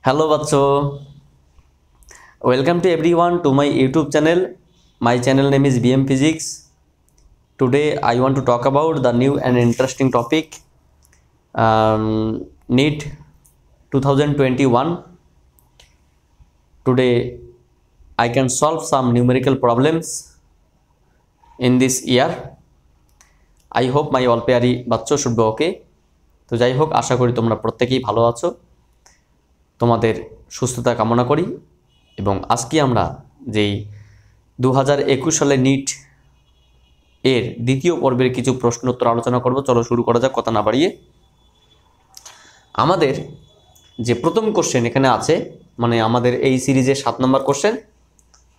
Hello Batcho, welcome to everyone to my YouTube channel. My channel name is BM Physics. Today I want to talk about the new and interesting topic NEET 2021. Today I can solve some numerical problems in this year. I hope my all pyari Batcho should be okay. তো যাই হোক আশা করি তোমরা প্রত্যেকেই ভালো আছো তোমাদের সুস্থতা কামনা করি এবং আজকে আমরা যেই 2021 সালে নিট এর দ্বিতীয় পর্বের কিছু প্রশ্ন উত্তর আলোচনা করব চলো শুরু করা যাক কথা না বাড়িয়ে আমাদের যে প্রথম কোশ্চেন এখানে আছে মানে আমাদের এই সিরিজের 7 নম্বর কোশ্চেন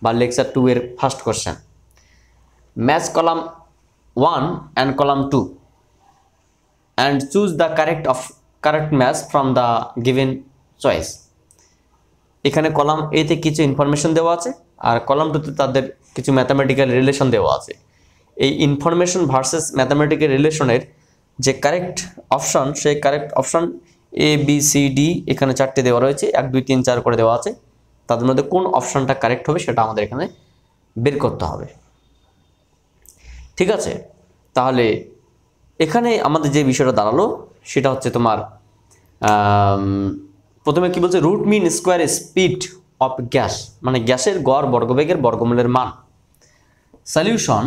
বা লেকচার 2 এর first question match column 1 and column 2 and choose the correct match from the given choice এখানে কলাম এ তে কিছু ইনফরমেশন দেওয়া আছে আর কলাম 2 তে তাদের কিছু ম্যাথমেটিক্যাল রিলেশন দেওয়া আছে এই ইনফরমেশন ভার্সেস ম্যাথমেটিক্যাল রিলেশনের যে কারেক্ট অপশন সেই correct option A B C D এখানে চারটি দেওয়া রয়েছে 1 2 3 4 করে দেওয়া আছে তাদের মধ্যে কোন অপশনটা কারেক্ট হবে সেটা আমাদের এখানে বের করতে হবে ঠিক আছে তাহলে এখানে আমাদের যে বিষয়টা দাঁড়ালো সেটা হচ্ছে তোমার প্রথমে কি বলছে root mean square speed of gas মানে গ্যাসের গড় বর্গবেগের বর্গমূলের মান সলিউশন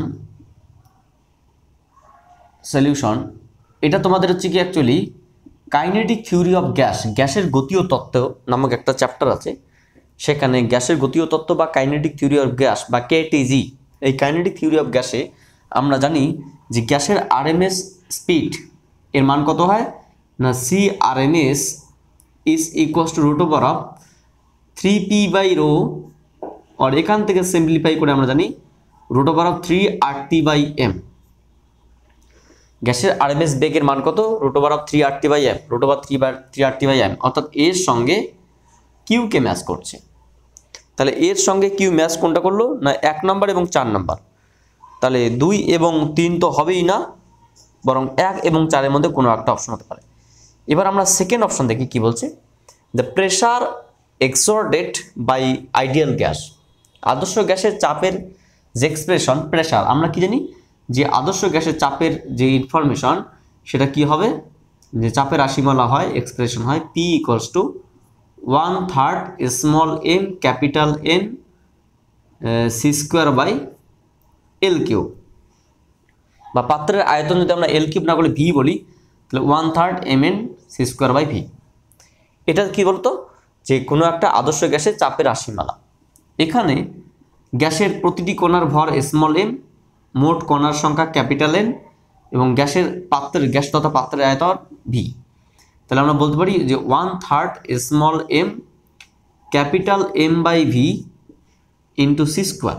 এটা তোমাদের হচ্ছে কি অ্যাকচুয়ালি কাইনেটিক থিওরি অফ গ্যাসের গতীয় তত্ত্ব নামক একটা চ্যাপ্টার আছে সেখানে গ্যাসের গতীয় তত্ত্ব বা কাইনেটিক থিওরি অফ গ্যাস বা কেটিজি এই কাইনেটিক থিওরি অফ গ্যাসে আমরা জানি যে গ্যাসের আরএমএস স্পিড এর মান কত হয় না C RMS is equals to root over of 3p by rho আর এখান থেকে সিম্পলিফাই করে আমরা জানি root over of 3RT by M গ্যাসের আরএমএস বেগের মান কত root over of 3RT by M root over 3RT by M অর্থাৎ এর সঙ্গে কিউ কে ম্যাচ করছে তাহলে এর সঙ্গে কিউ ম্যাচ কোনটা করলো না 1 নাম্বার এবং 4 নাম্বার তাহলে 2 এবং 3 তো হবেই না বরং 1 এবং 4 এর মধ্যে কোনো একটা অপশন হতে পারে এবার আমরা সেকেন্ড অপশন দেখি কি বলছে the pressure exerted by ideal gas আদর্শ গ্যাসের চাপের যে এক্সপ্রেশন প্রেসার আমরা কি জানি যে আদর্শ গ্যাসের চাপের যে ইনফরমেশন সেটা কি হবে যে চাপের রাশিমালা হয় এক্সপ্রেশন হয় P equals to 1/3 small m capital N C square by L cube বা পাত্রের আয়তন যদি আমরা এল কিউব না বলে ভি বলি তাহলে 1/3 mn C square by V এটা কি বলতো যে কোনো একটা আদর্শ গ্যাসের চাপের রাশিমালা এখানে গ্যাসের প্রতিটি কণার ভর স্মল m মোট কণার সংখ্যা ক্যাপিটাল N এবং গ্যাস তথা পাত্রের আয়তন ভি তাহলে আমরা বলতে পারি যে 1/3 small m capital M by V into C square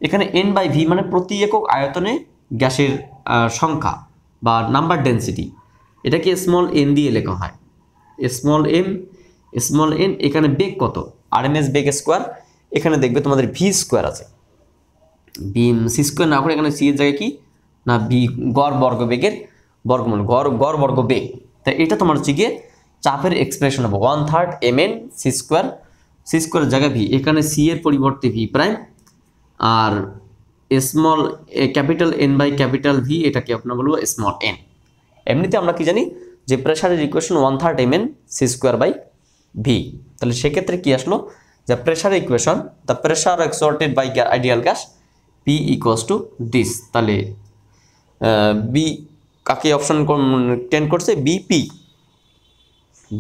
এখানে n বাই ভি মানে প্রতি একক আয়তনে গ্যাসের সংখ্যা বা নাম্বার ডেনসিটি এটাকে স্মল n দিয়ে লেখা হয় স্মল n এখানে বেগ কত আরএমএস বেগ স্কয়ার এখানে দেখবে তোমাদের ভি স্কয়ার আছে ভি সি স্কয়ার না করে এখানে সি এর জায়গায় কি না ভি গড় বর্গবেগের বর্গমূল গড় বর্গ বেগ তাই এটা তোমার হচ্ছে গিয়ে চাপের এক্সপ্রেশন হবে 1/3 mn সি স্কয়ারের জায়গায় ভি এখানে সি এর পরিবর্তে ভি প্রাইম আর small capital N by capital V এটাকে আমরা বলবো স্মল n এমনিতে আমরা কি জানি যে প্রেসারের equation 1/3 mn C square by V তাহলে সেক্ষেত্রে কি আসলো যে প্রেসারের equation the pressure exerted by ideal gas P equals to this তাহলে বি কাকে অপশন টেন্ড করছে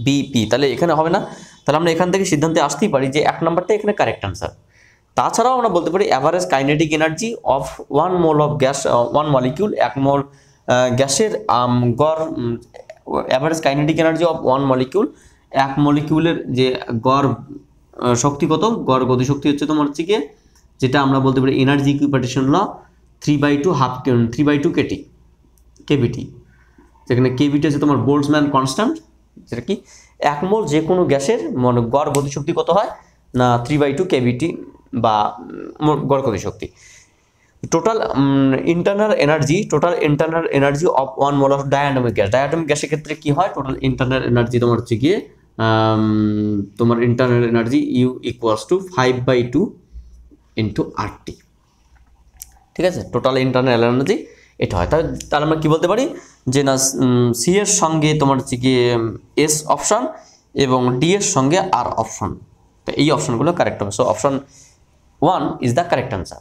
বিপি তাহলে এখানে হবে না তাহলে আমরা এখান থেকে সিদ্ধান্তে আসতেই পারি যে 1 নাম্বারটা এখানে কারেক্ট আনসার তাছাড়াও আমরা বলতে পারি average kinetic energy of 1 mole of gas 1 molecule 1 মোল গ্যাসের গড় average kinetic energy of 1 molecule 1 মলিকিউলের যে গড় শক্তি কত গড় গতিশক্তি হচ্ছে তোমার হচ্ছে কি যেটা আমরা বলতে পারি এনার্জি ইকুইপার্টিশন ল 3/2 কেভিটি যেখানে কেভিটি হচ্ছে তোমার বোল্টজম্যান কনস্ট্যান্ট যেটা কি 1 মোল যে কোনো গ্যাসের মানে গড় গতিশক্তি কত হয় না 3/2 কেভিটি বা গড় গতিশক্তি total internal energy of 1 mole of diatomic গ্যাসের ক্ষেত্রে কি হয় টোটাল ইন্টারনাল এনার্জি তোমার হচ্ছে গিয়ে তোমার internal energy U equals to 5/2 into RT। ঠিক আছে, টোটাল ইন্টারনাল এনার্জি এটা হয়। তাহলে আমরা কি বলতে পারি যে না সি এর সঙ্গে তোমার হচ্ছে কি এস অপশন এবং ডি এর সঙ্গে আর অপশন, তো এই অপশনগুলো কারেক্ট হবে। So option 1 is the correct answer.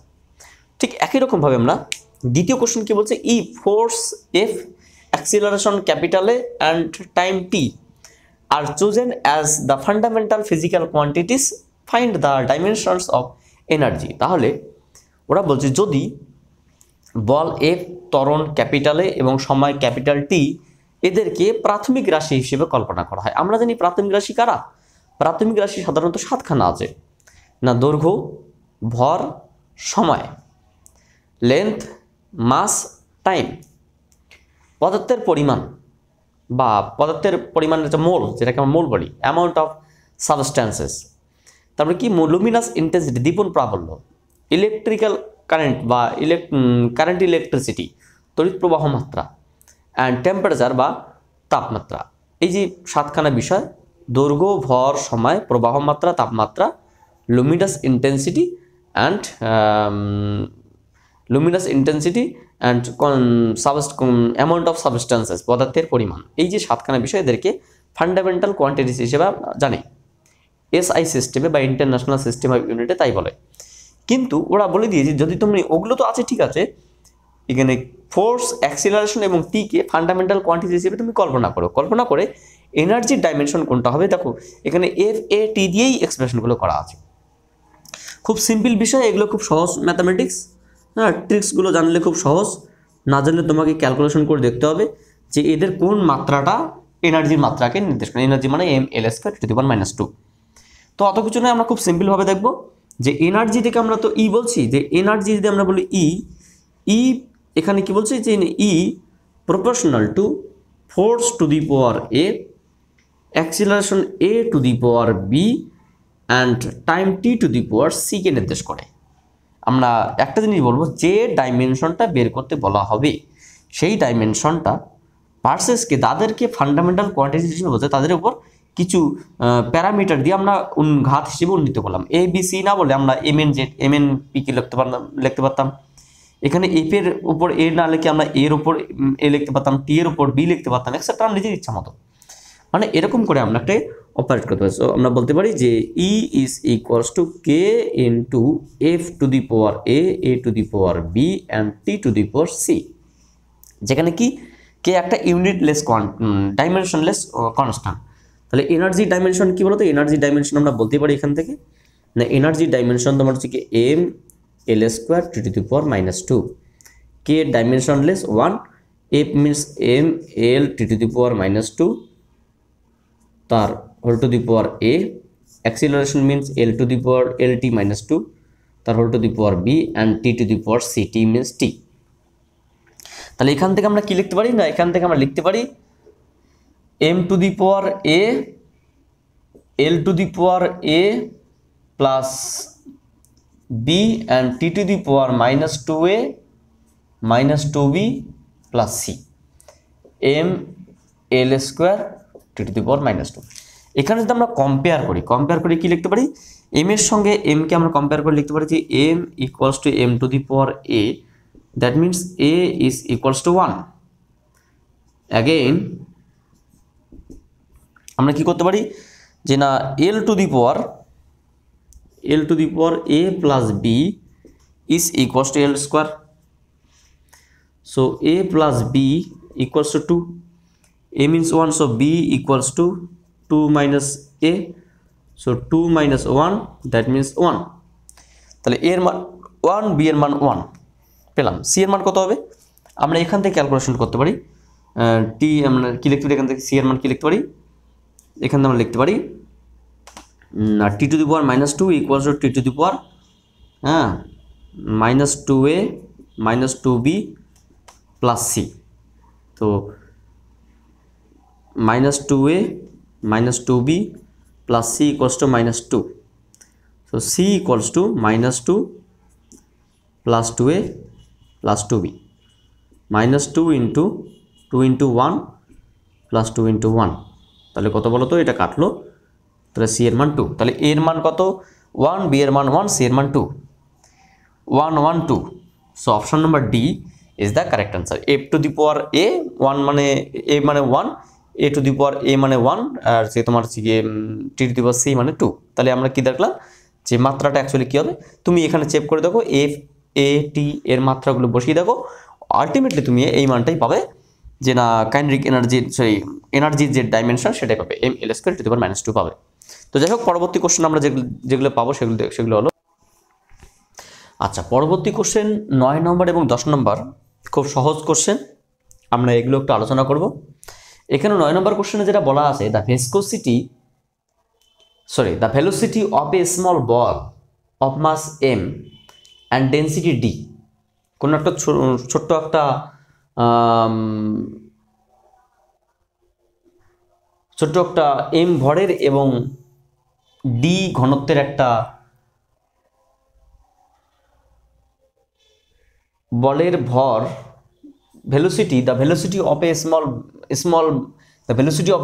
ঠিক একই রকমভাবে আমরা দ্বিতীয় কোশ্চেন কি বলছে, E force F, acceleration capital A and time T are chosen as the fundamental physical quantities, find the dimensions of energy. তাহলে ওরা বলছে যদি বল এফ, ত্বরণ ক্যাপিটালে এবং সময় ক্যাপিটাল টি, এদেরকে প্রাথমিক রাশি হিসেবে কল্পনা করা হয়। আমরা জানি প্রাথমিক রাশি কারা? প্রাথমিক রাশি সাধারণত 7খানা আছে না, দৈর্ঘ্য, ভর, সময়, লেন্থ, মাস, টাইম। পদার্থের পরিমাণ বা পদার্থের পরিমাণের যে মোল, যেটাকে আমরা মোল বলি, অ্যামাউন্ট অফ সাবস্ট্যান্সেস। তারপরে কি লিউমিনাস ইন্টেন্সিটি, দীপন প্রাবল্য, ইলেকট্রিক্যাল কারেন্ট বা কারেন্ট ইলেকট্রিসিটি, তড়িৎ প্রবাহ মাত্রা, অ্যান্ড টেম্পারেচার বা তাপমাত্রা। এই যে 7খানা বিষয়, দৈর্ঘ্য, ভর, সময়, প্রবাহ মাত্রা, তাপমাত্রা, Luminous intensity and amount of substances, পদার্থের পরিমাণ। এই যে 7খানা বিষয়, এদেরকে ফান্ডামেন্টাল কোয়ান্টিটিস হিসেবে জানি SI সিস্টেমে বা ইন্টারন্যাশনাল সিস্টেম অফ ইউনিটে তাই বলে। কিন্তু ওরা বলে দিয়েছে যদি তুমি, ওগুলো তো আছে ঠিক আছে, এখানে ফোর্স, অ্যাক্সিলারেশন এবং টিকে ফান্ডামেন্টাল কোয়ান্টিটি হিসেবে তুমি কল্পনা করে এনার্জির ডাইমেনশন কোনটা হবে। দেখো এখানে FAT দিয়েই এক্সপ্রেশনগুলো করা আছে। খুব সিম্পল বিষয়, এগুলো খুব সহজ ম্যাথামেটিক্স। হ্যাঁ, ট্রিক্সগুলো জানলে খুব সহজ, না জানলে তোমাকে ক্যালকুলেশন করে দেখতে হবে যে এদের কোন মাত্রাটা এনার্জির মাত্রাকে নির্দেশ করে। এনার্জি মানে mL²⁻²। তো অত কিছু নয়, আমরা খুব সিম্পলভাবে দেখব যে এনার্জি থেকে আমরা তো ই বলছি, যে এনার্জি যদি আমরা বলি ই এখানে কি বলছি যে E proportional to force to the power A, acceleration A to the power B and time T to the power C কে নির্দেশ করে। আমরা একটা জিনিস বলবো, যে ডাইমেনশনটা বের করতে বলা হবে সেই ডাইমেনশনটা ভার্সেসকে তাদেরকে ফান্ডামেন্টাল কোয়ান্টিটি হিসেবে বলছে, তাদের উপর কিছু প্যারামিটার দিয়ে আমরা ঘাত হিসেবে উন্নীত করলাম। ABC না বলে আমরা MNP কে লিখতে পারতাম। এখানে এফ এর উপর এ না লিখে আমরা এর উপর এ লিখতে পারতাম, টি এর উপর বি লিখতে পারতাম, এক্সেট্রা নিজের ইচ্ছা মতো। মানে এরকম করে আমরা একটা অপারেট করতে পারি। সো আমরা বলতে পারি যে E is equals to K into F to the power A to the power B and T to the power C, যেখানে কি কে একটা ইউনিটলেস ডাইমেনশনলেস কনস্ট্যান্ট। তাহলে এনার্জি ডাইমেনশন কি বলতো? এনার্জি ডাইমেনশন আমরা বলতে পারি এখান থেকে না, এনার্জি ডাইমেনশন তোমার হচ্ছে কি mL² to the power -2, K dimensionless 1, F means mL to the power -2 তার whole to the power A, acceleration means L to the power LT -2 তার whole to the power B and T to the power C, T means T। তাহলে এখান থেকে আমরা কি লিখতে পারি না, এখান থেকে আমরা লিখতে পারি m to the power A, L to the power A plus B and T to the power -2A -2B plus C, mL² to the power -2। এখানে যদি আমরা কম্পেয়ার করি কি লিখতে পারি, m এর সঙ্গে m কে আমরা কম্পেয়ার করে লিখতে পারি যে m equals to m to the power A, that means A is equals to 1। again আমরা কি করতে পারি যে না L to the power A plus B is equals to L square, so A plus B equals to 2, A means 1, so B equals to 2 minus A, so 2 minus 1 that means 1। তাহলে A এর মান 1, B এর মান 1 পেলাম। C এর মান কত হবে আমরা এখান থেকে ক্যালকুলেশন করতে পারি। T আমরা কি লিখতে পারি এখান থেকে, C এর মান কি লিখতে পারি, এখান থেকে আমরা লিখতে পারি T to the power -2 equals to T to the power -2A -2B plus C, তো -2A -2B plus C equals to -2, so C equals to -2 plus 2A plus 2B, -2 into 2 into 1 plus 2 into 1 তাহলে কত বলো তো, এটা কাটলো, তাহলে C এর মান 2। তাহলে এ এর মান কত 1, বি এর মান 1, সি এর মান 2, 1 1 2। So option number D is the correct answer. A to the power A 1 মানে এ মানে 1, এ টু দি পাওয়ার এ মানে 1, আর সে তোমার হচ্ছে গিয়ে টি টু দি পাওয়ার সি মানে 2। তাহলে আমরা কি দেখলাম যে মাত্রাটা অ্যাকচুয়ালি কী হবে, তুমি এখানে চেক করে দেখো এফ এ টি এর মাত্রাগুলো বসিয়ে দেখো, আলটিমেটলি তুমি এই মানটাই পাবে যে না কাইনেটিক এনার্জি, সরি এনার্জির যে ডাইমেনশন সেটাই পাবে, M L square to the power -2 পাবে। তো যাই হোক, পরবর্তী কোশ্চেন আমরা যেগুলো পাবো সেগুলো হলো, আচ্ছা পরবর্তী কোশ্চেন 9 নম্বর এবং 10 নম্বর, খুব সহজ কোশ্চেন, আমরা এগুলো একটু আলোচনা করব। এখানে 9 নম্বর কোশ্চেনে যেটা বলা আছে, the velocity of a small ball of mass M and density D. কোনো একটা ছোট্ট একটা এম ভরের এবং ডি ঘনত্বের একটা বলের ভর, the velocity of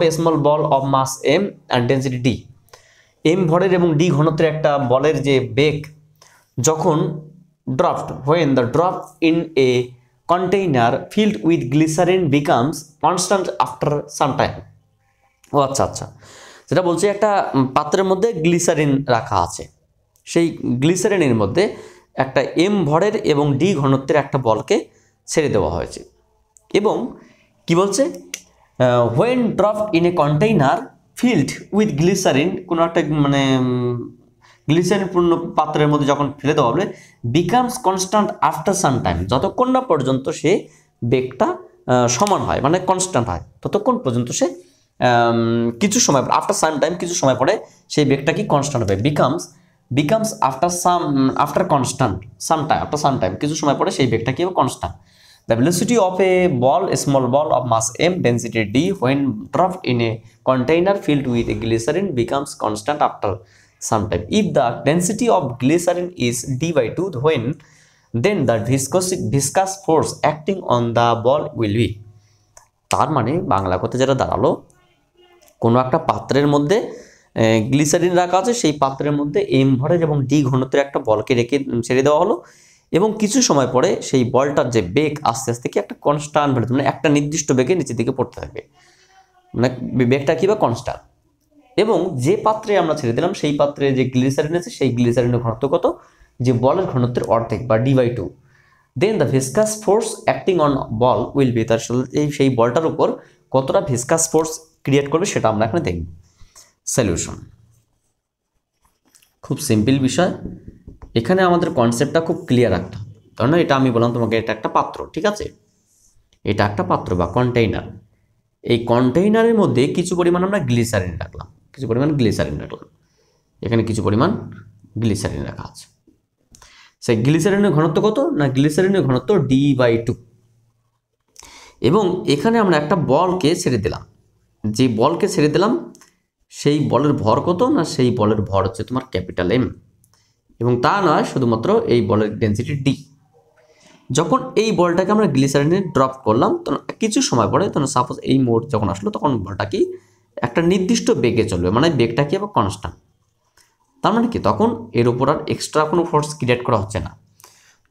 a small ball of mass M and density D. M ভরের এবং ডি ঘনত্বের একটা বলের যে বেগ যখন when the drop in a container filled with glycerin becomes constant after some time। ও আচ্ছা, যেটা বলছে একটা পাত্রের মধ্যে গ্লিসারিন রাখা আছে, সেই গ্লিসারিনের মধ্যে একটা এম ভরের এবং ডি ঘনত্বের একটা বলকে ছেড়ে দেওয়া হয়েছে, এবং কি বলছে when dropped in a container filled with glycerin, কোনো একটা মানে গ্লিসারিনপূর্ণ পাত্রের মধ্যে যখন ফেলে দেওয়া হবে, becomes constant after some time, যতক্ষণ না পর্যন্ত সে বেগটা সমান হয়, মানে কনস্ট্যান্ট হয়, ততক্ষণ পর্যন্ত সে কিছু সময় আফটার সাম টাইম, কিছু সময় পরে সেই বেগটা কি কনস্ট্যান্ট হবে, বিকামস আফটার সাম টাইম, কিছু সময় পরে সেই বেগটা কি হবে, constant. The velocity of a small ball of mass m, density d, when dropped in a container filled with glycerin becomes constant after some time. If the density of glycerin is d/2, then the viscous force acting on the ball will be। তার মানে বাংলা কথা যেটা দাঁড়ালো, কোনো একটা পাত্রের মধ্যে glycerine রাখা আছে, সেই পাত্রের মধ্যে এম ভরের এবং ডি ঘনত্বের একটা বলকে রেখে ছেড়ে দেওয়া হলো, এবং কিছু সময় পরে সেই বলটার যে বেগ আস্তে আস্তে কি একটা কনস্ট্যান্ট ভ্যালু, মানে একটা নির্দিষ্ট বেগে নিচের দিকে পড়তে থাকবে, মানে বেগটা কি বা কনস্ট্যান্ট। এবং যে পাত্রে আমরা ছেড়ে দিলাম সেই পাত্রে যে গ্লিসারিন আছে, সেই গ্লিসারিনের ঘনত্ব কত, যে বলের ঘনত্বের অর্ধেক বা d/2। Then the viscous force acting on ball will be, তার সেই বলটার উপর কতটা ভিসকাস ফোর্স ক্রিয়েট করবে সেটা আমরা এখানে দেখব। সলিউশন খুব সিম্পল বিষয়, এখানে আমাদের কনসেপ্টটা খুব ক্লিয়ার রাখতে হবে। কারণ এটা আমি বললাম তোমাকে, এটা একটা পাত্র, ঠিক আছে, এটা একটা পাত্র বা কন্টেইনার। এই কন্টেইনারের মধ্যে কিছু পরিমাণ আমরা গ্লিসারিন রাখলাম, এখানে কিছু পরিমাণ গ্লিসারিন রাখা আছে। সেই গ্লিসারিনের ঘনত্ব কত না, গ্লিসারিনের ঘনত্ব d/2। এবং এখানে আমরা একটা বলকে ছেড়ে দিলাম, যে বলকে ছেড়ে দিলাম সেই বলের ভর কত না, সেই বলের ভর হচ্ছে তোমার ক্যাপিটাল এম, এবং তা নয় শুধুমাত্র এই বলের ডেন্সিটি ডি। যখন এই বলটাকে আমরা গ্লিসারিনে ড্রপ করলাম, তখন কিছু সময় পরে, তখন সাপোজ এই মোড যখন আসলো, তখন বলটা কি একটা নির্দিষ্ট বেগে চলবে, মানে বেগটা কি হবে, কনস্ট্যান্ট। তার মানে কি তখন এর উপর আর এক্সট্রা কোনো ফোর্স ক্রিয়েট করা হচ্ছে না।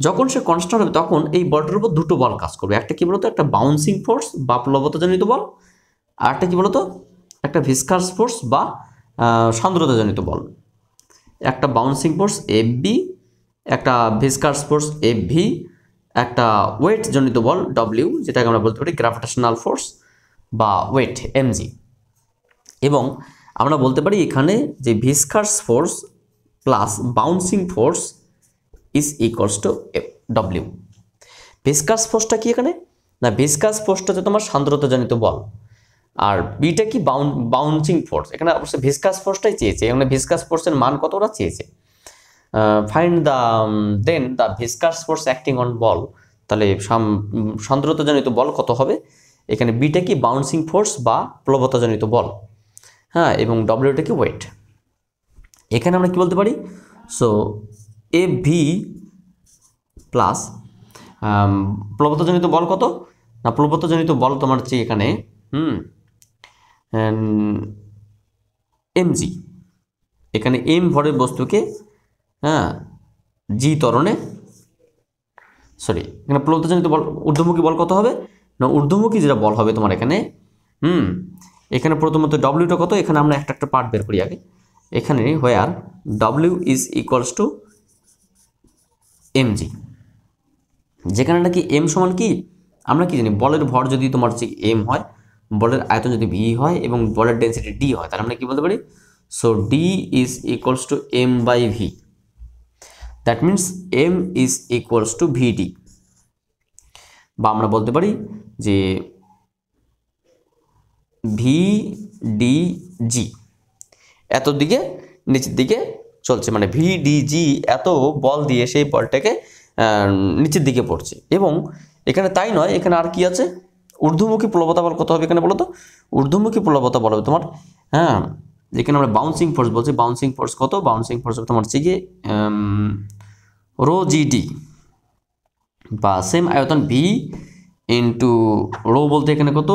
যখন সে কনস্ট্যান্ট হবে, তখন এই বলটার উপর দুটো বল কাজ করবে, একটা কি বলতো, একটা বাউন্সিং ফোর্স বা প্লবতাজনিত বল, আর একটা কি বলতো, একটা ভিসকাস ফোর্স বা সান্দ্রতাজনিত বল। একটা বাউন্সিং ফোর্স FB, একটা ভিসকাস ফোর্স FV, একটা ওয়েট জনিত বল W, যেটাকে আমরা বলতে পারি গ্র্যাভিটেশনাল ফোর্স বা ওয়েট mg। এবং আমরা বলতে পারি এখানে যে viscous force plus bouncing force is equals to W। Viscous ফোর্সটা কি এখানে না, ভিসকাস ফোর্সটা হচ্ছে তোমার সান্দ্রতাজনিত বল, আর বিটা কি বাউন্সিং ফোর্স। এখানে অবশ্যই ভিসকাস ফোর্সটাই চেয়েছে, এখানে ভিসকাস ফোর্সের মান কত ওরা চেয়েছে, find then the viscous force acting on ball. তাহলে সান্দ্রতাজনিত বল কত হবে, এখানে বিটা কি বাউন্সিং ফোর্স বা প্লবতাজনিত বল, হ্যাঁ, এবং ডব্লিউটা কি ওয়েট। এখানে আমরা কি বলতে পারি, সো FV প্লাস প্লবতাজনিত বল কত না, প্লবতাজনিত বল তোমার হচ্ছে এখানে mg, এখানে m ভরের বস্তুকে g ত্বরণে, সরি এখানে প্রলতজনিত বল ঊর্ধ্বমুখী বল কত হবে না, ঊর্ধ্বমুখী যেটা বল হবে তোমার এখানে এখানে প্রথমত ডব্লিউটা কত, এখানে আমরা একটা একটা পার্ট বের করি আগে। এখানে where W is equals to mg, যেখানে নাকি m সমান কি আমরা কি জানি, বলের ভর যদি তোমার হচ্ছে m হয়, বলের আয়তন যদি v হয় এবং বলের ডেন্সিটি d হয়, তাহলে আমরা কি বলতে পারি, so d is equals to m by v, that means m is equals to vd, বা আমরা বলতে পারি যে vdg এত দিকে নিচের দিকে চলছে, মানে vdg এত বল দিয়ে সেই বলটাকে নিচের দিকে পড়ছে। এবং এখানে তাই নয়, এখানে আর কি আছে, ঊর্ধ্বমুখী প্লবতা বল কত হবে এখানে বলো তো, ঊর্ধ্বমুখী প্লবতা বল হবে তোমার যেখানে আমরা বাউন্সিং ফোর্স বলছি, বাউন্সিং ফোর্স কত, বাউন্সিং ফোর্স হবে তোমার হচ্ছে গিয়ে রো জিডি, বা সেম আয়তন ভি ইন্টু রো বলতে এখানে কত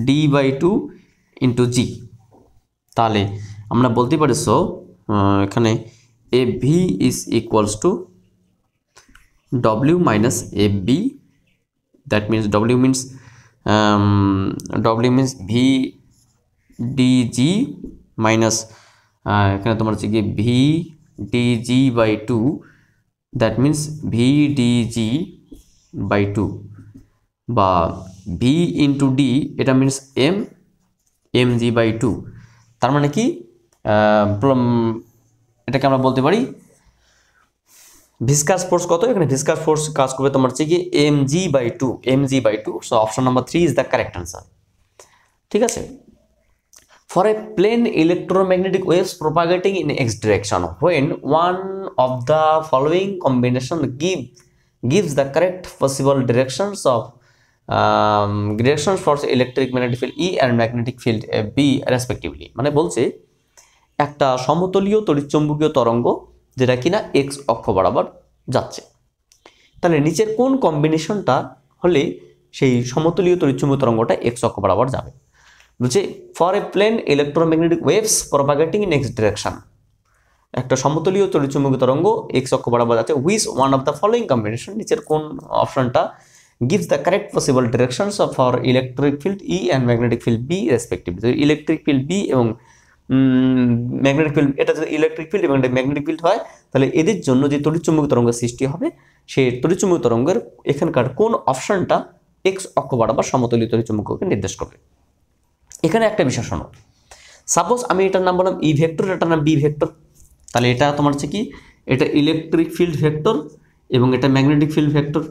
d/2 ইন্টু জি। তাহলে আমরা বলতে পারি সো এখানে A V is equals to W minus F B, that means W means V DG minus এখানে তোমার হচ্ছে গিয়ে V DG by two, that means V DG by two, বা ভি ইন্টু ডি, এটা means M G by two. তার মানে কি এটাকে আমরা বলতে পারি ভিসকাস ফোর্স কত, এখানে ভিসকাস ফোর্স কাজ করবে তোমার হচ্ছে কি mg/2, so option number 3 is the correct answer. ঠিক আছে। For a plane electromagnetic waves propagating in x direction, when one of the following combination gives the correct possible directions for electric magnetic field E and magnetic field B respectively, মানে বলছে একটা সমতলীয় তড়িৎচুম্বকীয় তরঙ্গ যেটা কিনা x অক্ষ বরাবর যাচ্ছে, তাহলে নিচের কোন কম্বিনেশনটা হলে সেই সমতলীয় তড়িৎচুম্বকীয় তরঙ্গটা x অক্ষ বরাবর যাবে। বলছে for a plane electromagnetic waves propagating in x direction, একটা সমতলীয় তড়িৎচুম্বকীয় তরঙ্গ x অক্ষ বরাবর যাচ্ছে, which one of the following combination, নিচের কোন অপশনটা gives the correct possible directions for electric field E and magnetic field B respectively. So electric field B এবং ম্যাগনেটিক ফিল্ড, এটা যদি ইলেকট্রিক ফিল্ড এবং ম্যাগনেটিক ফিল্ড হয়, তাহলে এদের জন্য যে তড়িৎচুম্বকীয় তরঙ্গের সৃষ্টি হবে, সেই তড়িৎচুম্বকীয় তরঙ্গের এখানকার কোন অপশনটা x অক্ষ বরাবর সমতলীয় তড়িৎচুম্বককে নির্দেশ করবে। এখানে একটা বিষয় শোনো, সাপোজ আমি এটার নাম বললাম ই ভেক্টর, এটার নাম বি ভেক্টর, তাহলে এটা তোমার হচ্ছে কি, এটা ইলেকট্রিক ফিল্ড ভেক্টর এবং এটা ম্যাগনেটিক ফিল্ড ভেক্টর।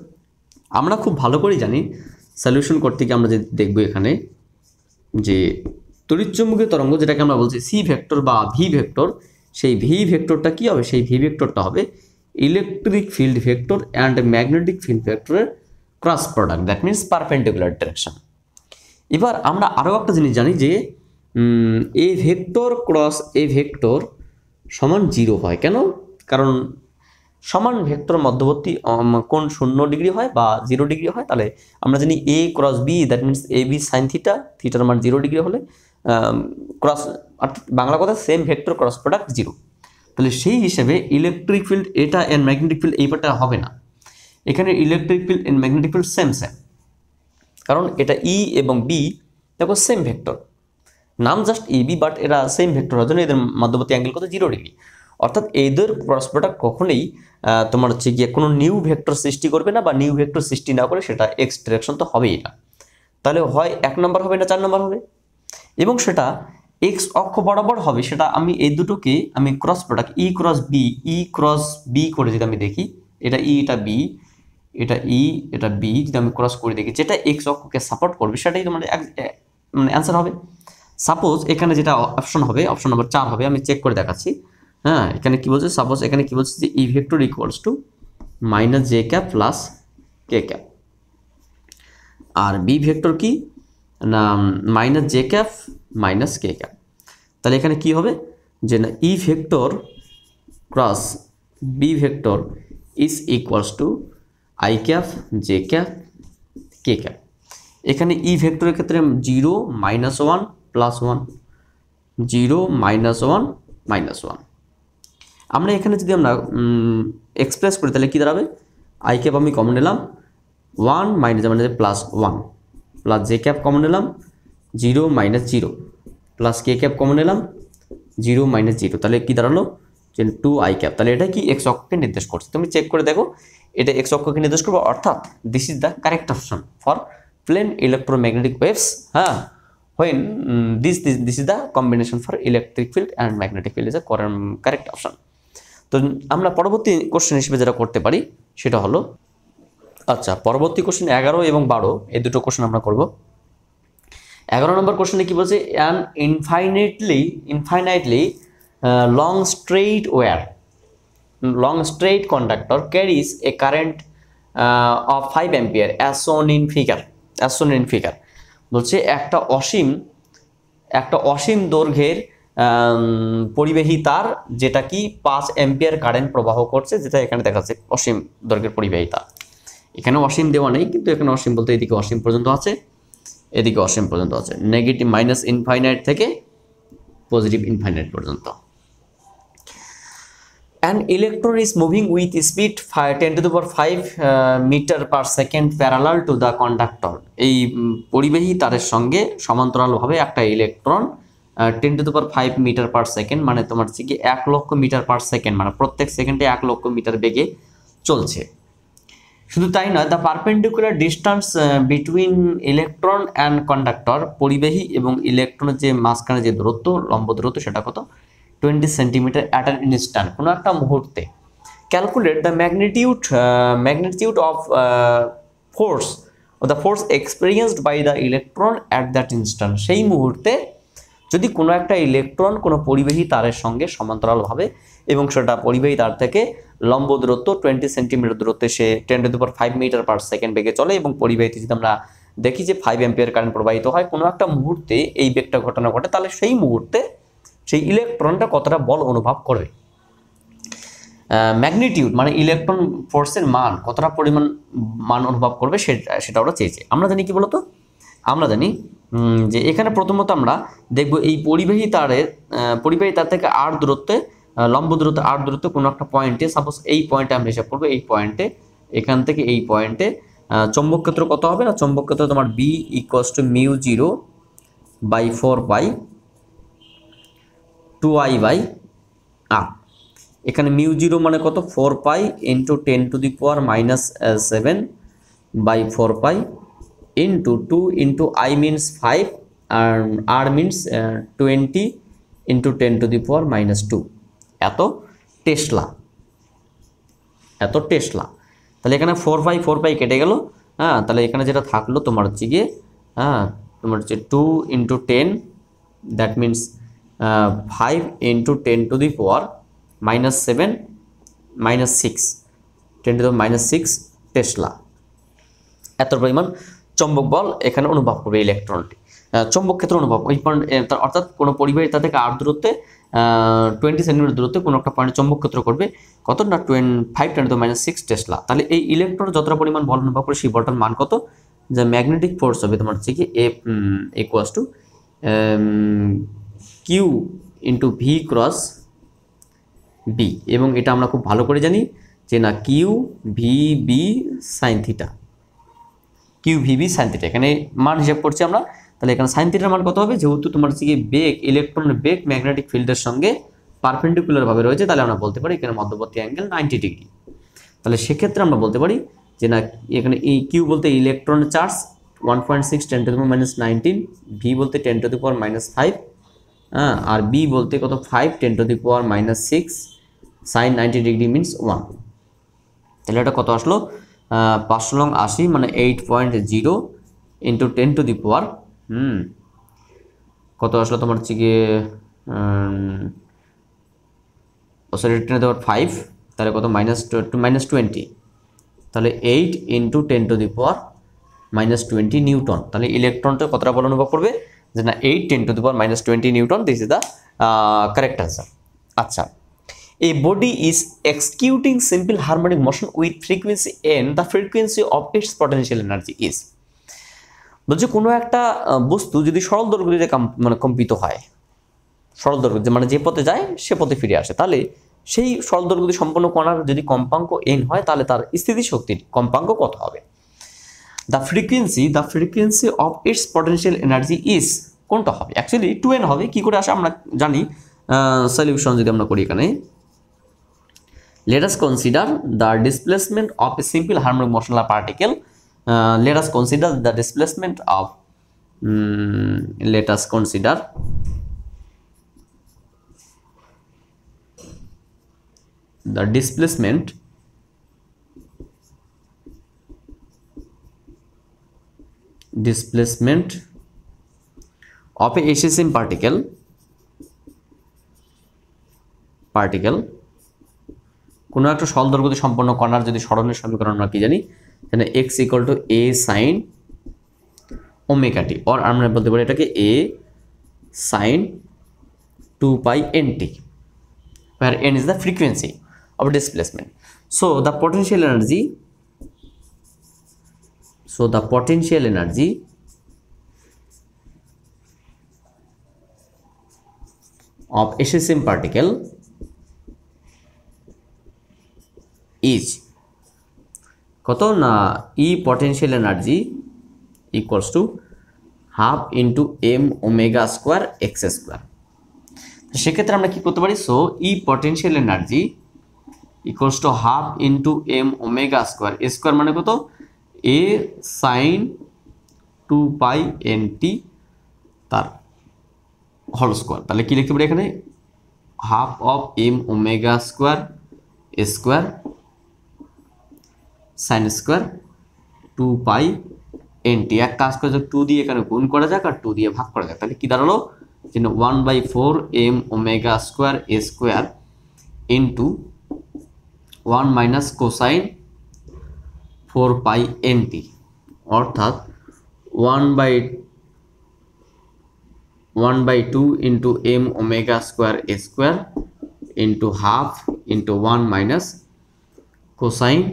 আমরা খুব ভালো করেই জানি সলিউশন করতে গিয়ে আমরা যে দেখব এখানে যে তড়িৎচুম্বকীয় তরঙ্গ যেটাকে আমরা বলছি সি ভেক্টর বা ভি ভেক্টর, সেই ভি ভেক্টরটা কি হবে, সেই ভি ভেক্টরটা হবে electric field vector and magnetic field ভেক্টরের cross product, that means perpendicular direction. এবার আমরা আরও একটা জিনিস জানি যে A vector cross A vector সমান 0 হয়। কেন? কারণ সমান ভেক্টর মধ্যবর্তী কোণ 0 ডিগ্রি হয় বা 0 ডিগ্রি হয়, তাহলে আমরা জানি A cross B, that means A B sine theta, থিটার মান 0 ডিগ্রি হলে ক্রস, অর্থাৎ বাংলা কথা সেম ভেক্টর ক্রস প্রোডাক্ট 0। তাহলে সেই হিসেবে ইলেকট্রিক ফিল্ড এটা এন্ড ম্যাগনেটিক ফিল্ড এই পার্টটা হবে না, এখানে electric field and magnetic field same, কারণ এটা ই এবং বি দেখো সেম ভেক্টর, নাম জাস্ট ই বি, বাট এরা সেম ভেক্টর হওয়ার জন্য এদের মধ্যবর্তী অ্যাঙ্গেল কত 0 ডিগ্রি। অর্থাৎ এদের ক্রস প্রোডাক্ট কখনোই তোমার হচ্ছে গিয়ে কোনো নিউ ভেক্টর সৃষ্টি করবে না, বা নিউ ভেক্টর সৃষ্টি না করে সেটা এক্স ডিরেকশন তো হবেই না। তাহলে হয় 1 নম্বর হবে না 4 নম্বর হবে, এবং সেটা এক্স অক্ষ বরাবর হবে। সেটা আমি এই দুটোকে আমি ক্রস প্রোডাক্ট ই ক্রস বি করে যদি আমি দেখি, এটা ই এটা বি, এটা ই এটা বি, যদি আমি ক্রস করে দেখি যেটা এক্স অক্ষকে সাপোর্ট করবে সেটাই তোমার মানে অ্যান্সার হবে। সাপোজ এখানে যেটা অপশন হবে, অপশন নম্বর 4 হবে, আমি চেক করে দেখাচ্ছি। হ্যাঁ, এখানে কি বলছে, সাপোজ এখানে কি বলছে যে E vector equals to minus J cap plus K cap, আর বি ভেক্টর কি না minus J cap minus K cap. তাহলে এখানে কি হবে যে না E vector cross B vector is equals to I cap J cap K cap. এখানে ই ভেক্টরের ক্ষেত্রে 0 -1 +1, 0 -1 -1। আমরা এখানে যদি আমরা এক্সপ্রেস করি তাহলে কি দাঁড়াবে, আই ক্যাপ আমি কমন নিলাম 1 মাইনাস মানে +1 প্লাস জে ক্যাপ কমন নিলাম 0 - 0 প্লাস কে ক্যাপ কমন নিলাম 0 - 0, তাহলে কি দাঁড়ালো যে 2i ক্যাপ। তাহলে এটা কি এক্স অক্ষকে নির্দেশ করছে। তুমি চেক করে দেখো এটা এক্স অক্ষকে নির্দেশ করবে, অর্থাৎ this is the correct option for plane electromagnetic waves. হ্যাঁ, when this is the combination for electric field and magnetic field is a correct option। তো আমরা পরবর্তী কোশ্চেন হিসেবে যেটা করতে পারি সেটা হলো, আচ্ছা পরবর্তী কোশ্চেন 11 এবং 12 এই দুটো কোশ্চেন আমরা করব। 11 নম্বর কোশ্চেনে কি বলছে, an infinitely long straight conductor carries a current of 5 ampere as shown in figure। বলছে একটা অসীম দৈর্ঘ্যের পরিবাহী তার যেটা কি 5 অ্যাম্পিয়ার কারেন্ট প্রবাহ করছে, যেটা এখানে দেখাচ্ছে অসীম দৈর্ঘ্যের পরিবাহী তার। এখানে অসীম দেওয়া নেই, কিন্তু এখানে অসীম বলতে এদিকে অসীম পর্যন্ত আছে, এদিকে অসীম পর্যন্ত আছে, নেগেটিভ -ইনফাইনাইট থেকে পজিটিভ ইনফাইনাইট পর্যন্ত। An electron is moving with speed 10⁵ meter per second parallel to the conductor। এই পরিবাহী তারের সঙ্গে সমান্তরালভাবে একটা ইলেকট্রন 10⁵ মিটার পার সেকেন্ড মানে তোমার হচ্ছে কি 1 লক্ষ মিটার পার সেকেন্ড, মানে প্রত্যেক সেকেন্ডে 1 লক্ষ মিটার বেগে চলছে। শুধু তাই নয়, the perpendicular distance between electron and conductor, পরিবাহী এবং ইলেকট্রনের যে মাঝখানে যে দূরত্ব, লম্ব দূরত্ব, সেটা কত 20 সেন্টিমিটার অ্যাট অ্যান ইনস্ট্যান্ট, কোনো একটা মুহূর্তে। Calculate the magnitude of force experienced by the electron at that instant. সেই মুহূর্তে যদি কোনো একটা ইলেকট্রন কোনো পরিবাহী তারের সঙ্গে সমান্তরালভাবে এবং সেটা পরিবাহী তার থেকে লম্ব দূরত্ব 20 সেন্টিমিটার দূরত্বে সে 10⁵ মিটার পার সেকেন্ড বেগে চলে, এবং পরিবাহীতে যদি আমরা দেখি যে 5 অ্যাম্পিয়ার কারেন্ট প্রবাহিত হয়, কোনো একটা মুহূর্তে এই বেগটা ঘটনা ঘটে, তাহলে সেই মুহূর্তে সেই ইলেকট্রনটা কতটা বল অনুভব করবে। ম্যাগনিটিউড মানে ইলেকট্রন ফোর্সের মান, কতটা পরিমাণ মান অনুভব করবে সেটা ওরা চেয়েছে। আমরা জানি কি বলতো, আমরা জানি যে এখানে প্রথমত আমরা দেখব এই পরিবাহী তার থেকে আর দূরত্বে, লম্ব দূরত্ব আর দূরত্ব কোনো একটা পয়েন্টে, সাপোজ এই পয়েন্টে আমরা হিসাব করবো, এই পয়েন্টে, এখান থেকে এই পয়েন্টে চৌম্বক ক্ষেত্র কত হবে না, চৌম্বক ক্ষেত্র তোমার B = μ0/4π 2I/r। এখানে μ0 মানে কত 4π × 10⁻⁷/4π into 2 into I means 5 and R means 20 into 10⁻⁻2 এত টেসলা। তাহলে এখানে 4π কেটে গেল। হ্যাঁ, তাহলে এখানে যেটা থাকলো তোমার হচ্ছে গিয়ে, হ্যাঁ তোমার হচ্ছে 2 into 10, that means 5 into 10⁻⁻7 -6 10⁻�6 Tesla. এত পরিমাণ চৌম্বক বল এখানে অনুভব করবে ইলেকট্রনটি, চৌম্বক ক্ষেত্র অনুভব, অর্থাৎ কোনো পরিবাহী তা থেকে আর দূরত্বে 20 সেন্টিমিটার দূরত্বে কোনো একটা পয়েন্টে চৌম্বক ক্ষেত্র করবে কত না 5 × 10⁻⁶ টেসলা। তাহলে এই ইলেকট্রন যতটা পরিমাণ বল অনুভব করে সেই বলটার মান কত, যে ম্যাগনেটিক ফোর্স হবে তোমার হচ্ছে কি F = Q × V × B, এবং এটা আমরা খুব ভালো করে জানি যে না QVB sin θ, QVB sin θ এখানে মান হিসাব করছি আমরা। তাহলে এখানে sin θ এর মান কত হবে, যেহেতু তোমার হচ্ছে কি বেগ, ইলেকট্রনের বেগ ম্যাগনেটিক ফিল্ডের সঙ্গে পারপেন্ডিকুলার ভাবে রয়েছে, তাহলে আমরা বলতে পারি এখানে মধ্যবর্তী অ্যাঙ্গেল 90 ডিগ্রি। তাহলে সেক্ষেত্রে আমরা বলতে পারি যে না এখানে এই Q বলতে ইলেকট্রনের চার্জ 1.6 10⁻⁻19, V বলতে 10⁻⁻5, হ্যাঁ, আর B বলতে কত 5 10⁻⁻6 sin 90 ডিগ্রি মিনস 1। তাহলে এটা কত আসলো 580 মানে 8.0 × 10⁻, কত আসলো তোমার হচ্ছে গিয়ে 10⁻5, তাহলে কত -20, তাহলে 8 × 10⁻⁻20 নিউটন। তাহলে ইলেকট্রনটা কতটা বল অনুভব করবে, যে না 8 × 10⁻⁻20 Newton. This is the correct answer. আচ্ছা, a body is executing simple harmonic motion with frequency n, the frequency of its potential energy is। বলছে কোনো একটা বস্তু যদি সরল দৈর্ঘ্যে মানে কম্পিত হয়, সরল দৈর্ঘ্য মানে যে পথে যায় সে পথে ফিরে আসে, তাহলে সেই সরল দৈর্ঘ্য সম্পন্ন কণার যদি কম্পাঙ্ক n হয় তাহলে তার স্থিতিশক্তির কম্পাঙ্ক কত হবে? The frequency of its potential energy is, কোনটা হবে? অ্যাকচুয়ালি 2n হবে। কি করে আসে আমরা জানি, সলিউশন যদি আমরা করি এখানে, let us consider the displacement of a simple harmonic motional particle. Let us consider the displacement of let us consider the displacement of a HSM particle কোনো একটা সরল দৈর্ঘ্য সম্পন্ন কণার যদি সরণের সমীকরণ আমরা কি জানি, যেন x = a sin omega t, or আমরা বলতে পারি এটাকে a sin 2 pi nt, where n is the frequency of displacement. So the potential energy of HSM particle is কত না, E potential energy equals to half into m omega square x square. সেক্ষেত্রে আমরা কি করতে পারি, so E potential energy equals to half into m omega square, a square মানে কত, a sin 2 pi nt তার হোল স্কোয়ার। তাহলে কি লিখতে পারি এখানে, half of m omega square a square sin square 2 pi nt। এক কাজ করে 2 দিয়ে এখানে গুণ করা যাক আর 2 দিয়ে ভাগ করা যাক, তাহলে কি দাঁড়ালো, যে 1/4 m omega square a square into 1 minus cosine 4 pi nt, অর্থাৎ 1/2 into m omega square a square into half into 1 minus cosine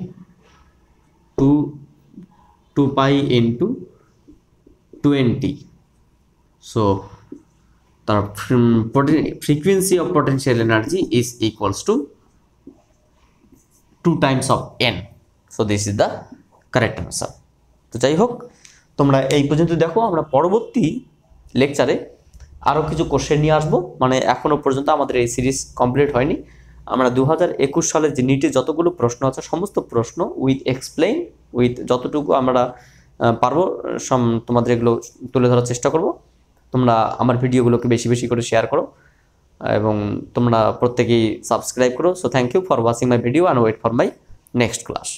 2 pi into 20. So the frequency of potential energy is equals to 2 times of n. So this is the correct answer. তো যাই হোক, তোমরা এই পর্যন্ত দেখো, আমরা পরবর্তী লেকচারে আরও কিছু কোশ্চেন নিয়ে আসবো। মানে এখনও পর্যন্ত আমাদের এই সিরিজ কমপ্লিট হয়নি। আমরা 2021 সালে যে নিটে যতগুলো প্রশ্ন আছে সমস্ত প্রশ্ন উইথ এক্সপ্লেইন, উইথ যতটুকু আমরা পারবো তোমাদের এগুলো তুলে ধরার চেষ্টা করব। তোমরা আমার ভিডিওগুলোকে বেশি বেশি করে শেয়ার করো এবং তোমরা প্রত্যেকেই সাবস্ক্রাইব করো। So thank you for watching my video and wait for my next class.